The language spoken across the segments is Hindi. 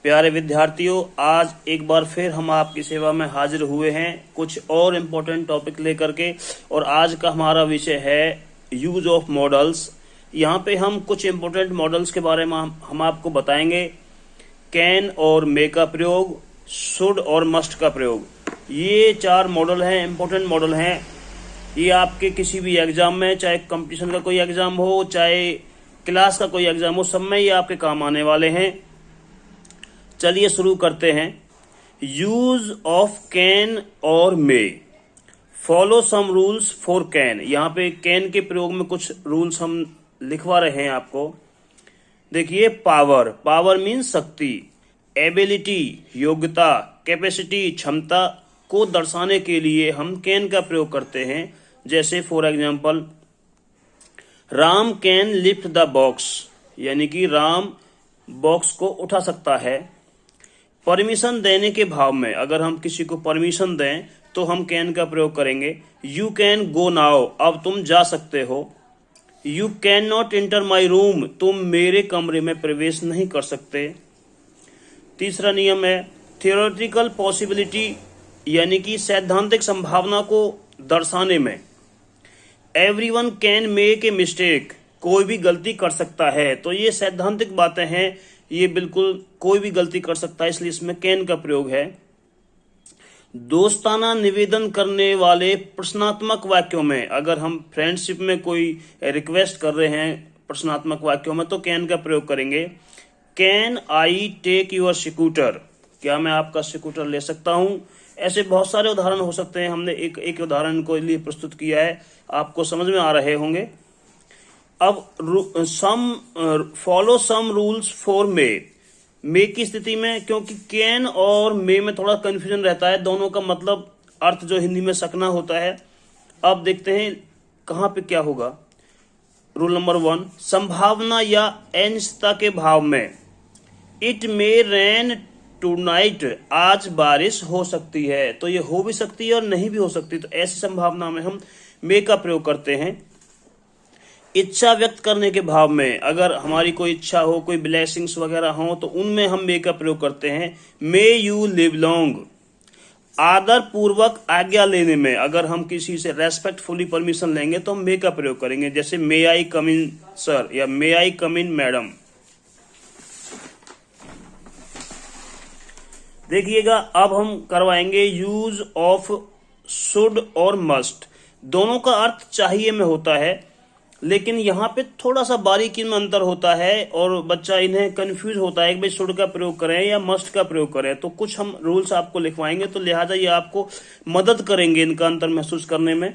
प्यारे विद्यार्थियों, आज एक बार फिर हम आपकी सेवा में हाजिर हुए हैं कुछ और इम्पोर्टेंट टॉपिक लेकर के। और आज का हमारा विषय है यूज ऑफ मॉडल्स। यहाँ पे हम कुछ इम्पोर्टेंट मॉडल्स के बारे में हम आपको बताएंगे। कैन और मे का प्रयोग, शुड और मस्ट का प्रयोग, ये 4 मॉडल हैं, इम्पोर्टेंट मॉडल हैं। ये आपके किसी भी एग्जाम में, चाहे कंपटीशन का कोई एग्जाम हो, चाहे क्लास का कोई एग्जाम हो, सब में ये आपके काम आने वाले हैं। चलिए शुरू करते हैं। यूज ऑफ कैन और may. Follow some rules for can. यहाँ पे कैन के प्रयोग में कुछ रूल्स हम लिखवा रहे हैं आपको। देखिए, पावर मीन्स शक्ति, एबिलिटी योग्यता, कैपेसिटी क्षमता को दर्शाने के लिए हम कैन का प्रयोग करते हैं। जैसे for example, Ram can lift the box, यानी कि राम बॉक्स को उठा सकता है। परमिशन देने के भाव में, अगर हम किसी को परमिशन दें तो हम कैन का प्रयोग करेंगे। यू कैन गो नाउ, अब तुम जा सकते हो। You can not enter my room, तुम मेरे कमरे में प्रवेश नहीं कर सकते। तीसरा नियम है थियोरेटिकल पॉसिबिलिटी, यानी कि सैद्धांतिक संभावना को दर्शाने में। Everyone can make a mistake, कोई भी गलती कर सकता है। तो ये सैद्धांतिक बातें हैं, ये बिल्कुल कोई भी गलती कर सकता है, इसलिए इसमें कैन का प्रयोग है। दोस्ताना निवेदन करने वाले प्रश्नात्मक वाक्यों में, अगर हम फ्रेंडशिप में कोई रिक्वेस्ट कर रहे हैं प्रश्नात्मक वाक्यों में, तो कैन का प्रयोग करेंगे। Can I take your scooter, क्या मैं आपका स्कूटर ले सकता हूं। ऐसे बहुत सारे उदाहरण हो सकते हैं, हमने एक उदाहरण को लिए प्रस्तुत किया है, आपको समझ में आ रहे होंगे। अब फॉलो सम रूल्स फॉर मे की स्थिति में, क्योंकि कैन और मे में थोड़ा कंफ्यूजन रहता है, दोनों का मतलब अर्थ जो हिंदी में सकना होता है। अब देखते हैं कहां पे क्या होगा। रूल नंबर 1, संभावना या अनिश्चितता के भाव में। इट मे रेन टुनाइट, आज बारिश हो सकती है। तो ये हो भी सकती है और नहीं भी हो सकती, तो ऐसी संभावना में हम मे का प्रयोग करते हैं। इच्छा व्यक्त करने के भाव में, अगर हमारी कोई इच्छा हो, कोई ब्लेसिंग्स वगैरह हो, तो उनमें हम मे का प्रयोग करते हैं। May you live long. आदर पूर्वक आज्ञा लेने में, अगर हम किसी से रेस्पेक्टफुली परमिशन लेंगे तो हम मे का प्रयोग करेंगे। जैसे मे आई कम इन सर या मे आई कम इन मैडम। देखिएगा, अब हम करवाएंगे यूज ऑफ शुड और मस्ट। दोनों का अर्थ चाहिए में होता है, लेकिन यहाँ पे थोड़ा सा बारीकी में अंतर होता है और बच्चा इन्हें कंफ्यूज होता है कि भाई शुड का प्रयोग करें या मस्ट का प्रयोग करें। तो कुछ हम रूल्स आपको लिखवाएंगे, तो लिहाजा ये आपको मदद करेंगे इनका अंतर महसूस करने में।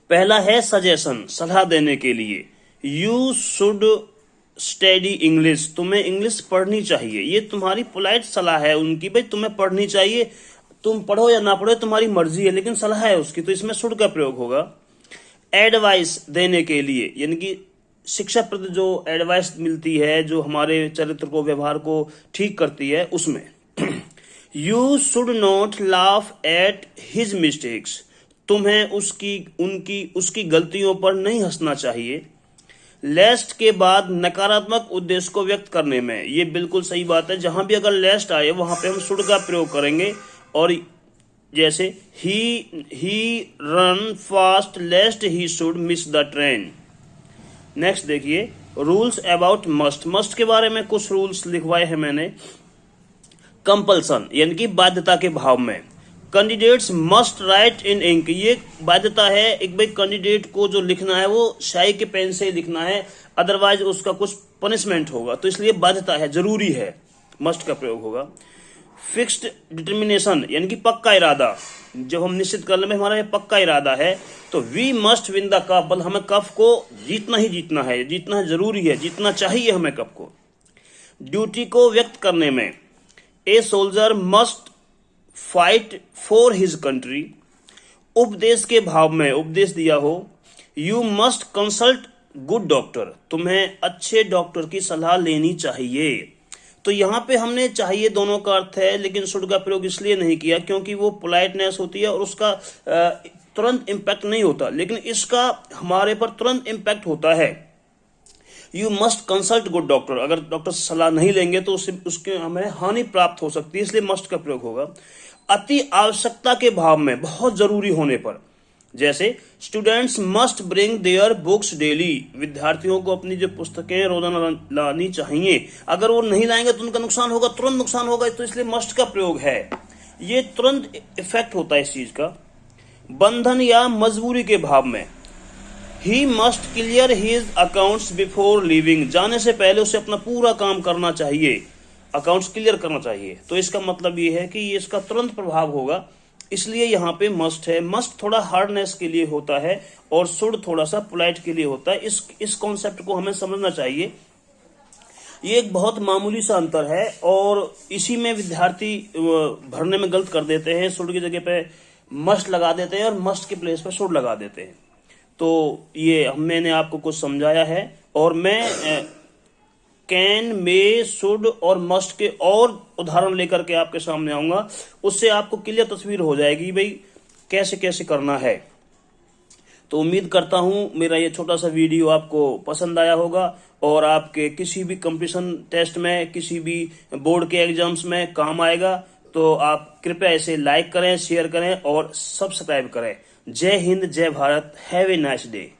पहला है सजेशन, सलाह देने के लिए। यू शुड स्टडी इंग्लिश, तुम्हें इंग्लिश पढ़नी चाहिए। ये तुम्हारी पोलाइट सलाह है उनकी, भाई तुम्हें पढ़नी चाहिए, तुम पढ़ो या ना पढ़ो तुम्हारी मर्जी है, लेकिन सलाह है उसकी, तो इसमें शुड का प्रयोग होगा। एडवाइस देने के लिए, यानी कि शिक्षा प्रद जो एडवाइस मिलती है, जो हमारे चरित्र को, व्यवहार को ठीक करती है, उसमें। You should not laugh at his mistakes, तुम्हें उसकी गलतियों पर नहीं हंसना चाहिए। लेस्ट के बाद नकारात्मक उद्देश्य को व्यक्त करने में, ये बिल्कुल सही बात है, जहां भी अगर लेस्ट आए वहां पे हम शुड का प्रयोग करेंगे। और जैसे ही run fast lest he should miss the train. Next देखिए, रूल्स अबाउट मस्ट के बारे में कुछ रूल्स लिखवाए हैं मैंने। कंपल्सन, यानी कि बाध्यता के भाव में। कैंडिडेट्स मस्ट राइट इन इंक, ये बाध्यता है, एक भाई कैंडिडेट को जो लिखना है वो स्याही के पेन से ही लिखना है, अदरवाइज उसका कुछ पनिशमेंट होगा, तो इसलिए बाध्यता है, जरूरी है, मस्ट का प्रयोग होगा। फिक्स्ड डिटर्मिनेशन, यानी कि पक्का इरादा, जब हम निश्चित कर लें हमारा ये पक्का इरादा है, तो we must win the cup, बल हमें कप को जीतना ही जीतना है, जीतना जरूरी है, जीतना चाहिए हमें कप को। ड्यूटी को व्यक्त करने में, a soldier must fight for his country. उपदेश के भाव में, उपदेश दिया हो, you must consult good doctor, तुम्हें अच्छे डॉक्टर की सलाह लेनी चाहिए। तो यहाँ पे हमने चाहिए दोनों का अर्थ है, लेकिन शुड का प्रयोग इसलिए नहीं किया क्योंकि वो पोलाइटनेस होती है और उसका तुरंत इम्पैक्ट नहीं होता, लेकिन इसका हमारे पर तुरंत इम्पैक्ट होता है। You must consult good doctor, अगर डॉक्टर से सलाह नहीं लेंगे तो उससे उसके हमें हानि प्राप्त हो सकती है, इसलिए मस्ट का प्रयोग होगा। अति आवश्यकता के भाव में, बहुत जरूरी होने पर, जैसे students must bring their books daily, विद्यार्थियों को अपनी जो पुस्तकें रोजाना लानी चाहिए, अगर वो नहीं लाएंगे तो उनका नुकसान होगा, तुरंत नुकसान होगा, तो इसलिए मस्ट का प्रयोग है। ये तुरंत इफेक्ट होता है इस चीज का। बंधन या मजबूरी के भाव में, he must clear his accounts before leaving, जाने से पहले उसे अपना पूरा काम करना चाहिए, अकाउंट्स क्लियर करना चाहिए। तो इसका मतलब ये है कि ये इसका तुरंत प्रभाव होगा, इसलिए यहाँ पे मस्ट है। मस्ट थोड़ा हार्डनेस के लिए होता है और शुड थोड़ा सा पोलाइट के लिए होता है। इस कॉन्सेप्ट को हमें समझना चाहिए। ये एक बहुत मामूली सा अंतर है और इसी में विद्यार्थी भरने में गलत कर देते हैं। शुड की जगह पे मस्ट लगा देते हैं और मस्ट के प्लेस पे शुड लगा देते हैं। तो ये मैंने आपको कुछ समझाया है और मैं कैन, मे, शुड और मस्ट के और उदाहरण लेकर के आपके सामने आऊंगा, उससे आपको क्लियर तस्वीर हो जाएगी भाई कैसे कैसे करना है। तो उम्मीद करता हूं मेरा ये छोटा सा वीडियो आपको पसंद आया होगा और आपके किसी भी कंपटीशन टेस्ट में, किसी भी बोर्ड के एग्जाम्स में काम आएगा। तो आप कृपया इसे लाइक करें, शेयर करें और सब्सक्राइब करें। जय हिंद, जय Bharat. Have a nice day.